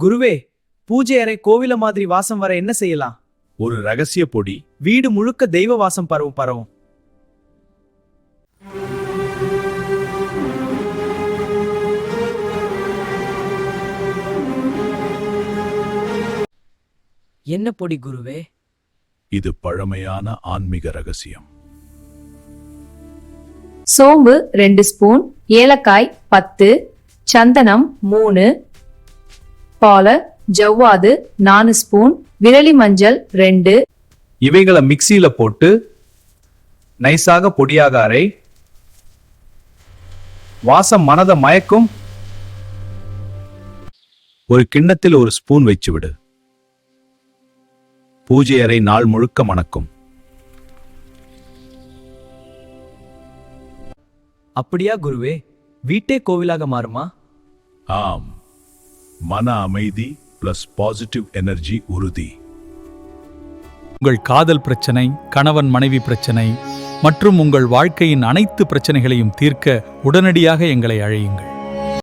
குருவே, பூஜை அறை கோவில மாதிரி வாசம் வர என்ன செய்யலாம்? ஒரு ரகசிய பொடி. வீடு முழுக்க தெய்வ வாசம் பரவும். என்ன பொடி குருவே? இது பழமையான ஆன்மீக ரகசியம். சோம்பு 2 ஸ்பூன், ஏலக்காய் 10, சந்தனம் 3, பால ஜவ்வாது 4 ஸ்பூன், விரலி மஞ்சள் 2. இவைகளை மிக்சியில போட்டு நைஸாக பொடியாக அரை. வாசம் மனத மயக்கும். ஒரு கிண்ணத்தில் ஒரு ஸ்பூன் வச்சு விடு. பூஜை அறை நாள் முழுக்க மணக்கும். அப்படியா குருவே? வீட்டே கோவிலாக மாறுமா? ஆம், மன அமைதி பிளஸ் பாசிட்டிவ் எனர்ஜி உறுதி. உங்கள் காதல் பிரச்சனை, கணவன் மனைவி பிரச்சனை மற்றும் உங்கள் வாழ்க்கையின் அனைத்து பிரச்சனைகளையும் தீர்க்க உடனடியாக எங்களை அழையுங்கள்.